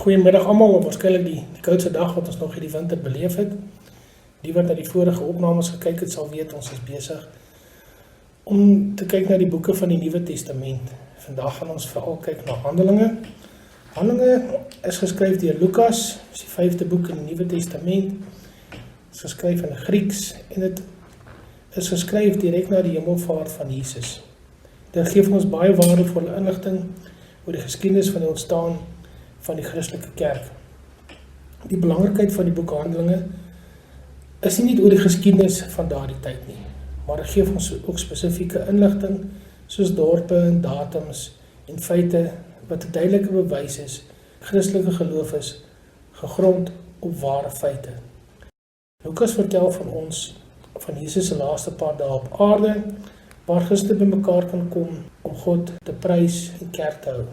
Goeiemiddag almal, waarskynlik die koudste dag wat ons nog hierdie winter beleef het. Die wat na die vorige opnames gekyk het, sal weet ons is besig om te kyk na die boeke van die Nuwe Testament. Vandag gaan ons veral kyk na Handelinge. Handelinge is geskryf deur Lukas, is die 5de boek in die Nuwe Testament. Is geskryf in Grieks en dit is geskryf direk na die hemelvaart van Jesus. Dit gee vir ons baie waardevolle inligting oor die geskiedenis van die ontstaan van die Christelike kerk. Die belangrikheid van die boek Handelinge is nie net oor die geskiedenis van daardie tyd nie, maar dit gee ons ook spesifieke inligting soos dorpe en datums en feite wat 'n duidelike bewys is, Christelike geloof is gegrond op ware feite. Lukas vertel van ons van Jesus se laaste paar dae op aarde, waar Christene bymekaar kan kom om God te prys en kerk te hou.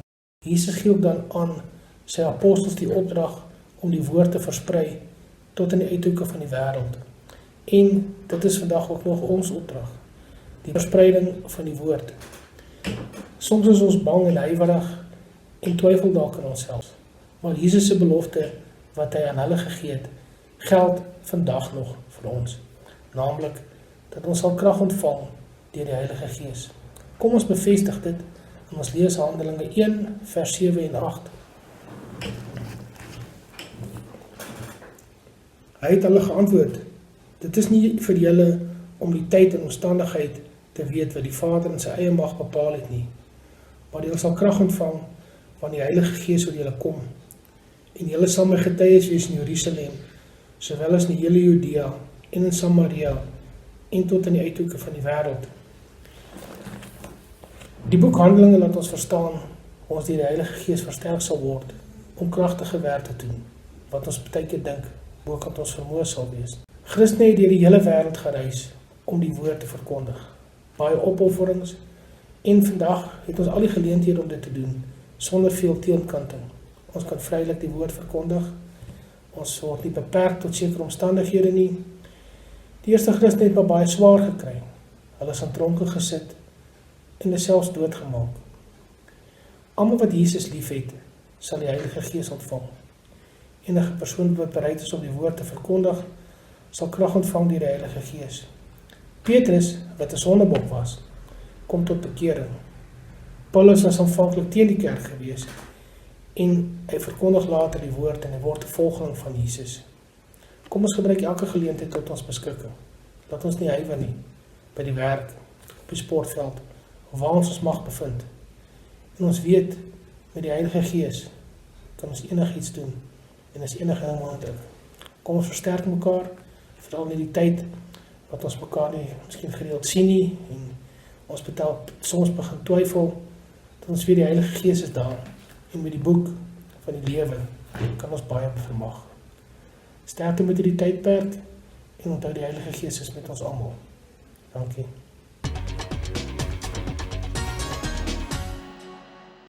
Jesus gee ook dan aan sy apostels die opdrag om die woord te versprei tot in die uithoeke van die wêreld. En dit is vandag ook nog ons opdrag, die verspreiding van die woord. Soms is ons bang en huiwerig en twyfel dalk aan onsself, maar Jesus se belofte wat hy aan hulle gegee het, geld vandag nog vir ons, naamlik dat ons sal krag ontvang deur die Heilige Gees. Kom ons bevestig dit en ons lees Handelinge 1 vers 7 en 8. Hy het hulle geantwoord: dit is nie vir julle om die tyd en omstandigheid te weet wat die Vader in sy eie mag bepaal het nie, maar julle sal krag ontvang wanneer die Heilige Gees oor julle kom, en julle sal my getuies wees in Jerusalem, sowel as in die hele Judea en in Samaria en tot in die uithoeke van die wêreld. Die boek Handelinge laat ons verstaan hoe ons deur die Heilige Gees versterk sal word om kragtige werk te doen, wat ons baie keer dink bokant ons vermoë sal wees. Christene het deur die hele wêreld gereis om die woord te verkondig. Baie opofferings en vandag het ons al die geleenthede om dit te doen sonder veel teenkanting. Ons kan vrylik die woord verkondig. Ons word nie beperk tot sekere omstandighede nie. Die eerste Christene het maar baie swaar gekry. Hulle is in tronke gesit en is selfs doodgemaak. Almal wat Jesus liefhet, sal die Heilige Gees ontvang. Enige persoon wat bereid is om die woord te verkondig, sal krag ontvang deur die Heilige Gees. Petrus, wat 'n sondebok was, kom tot bekering. Paulus was aanvanklik teen die kerk gewees en hy verkondig later die woord en hy word 'n volgeling van Jesus. Kom ons gebruik elke geleentheid tot ons beskikking. Laat ons nie huiwer nie, by die werk, op die sportveld, of waar ons mag bevind. En ons weet, met die Heilige Gees kan ons enigiets doen en is enige ding moontlik. Kom ons versterk mekaar, veral in die tyd wat ons mekaar nie miskien gereeld sien nie en ons soms begin twyfel, dat ons weet die Heilige Gees is daar en met die boek van die lewe kan ons baie vermag. Sterkte met hierdie tydperk en onthou die Heilige Gees is met ons almal. Dankie.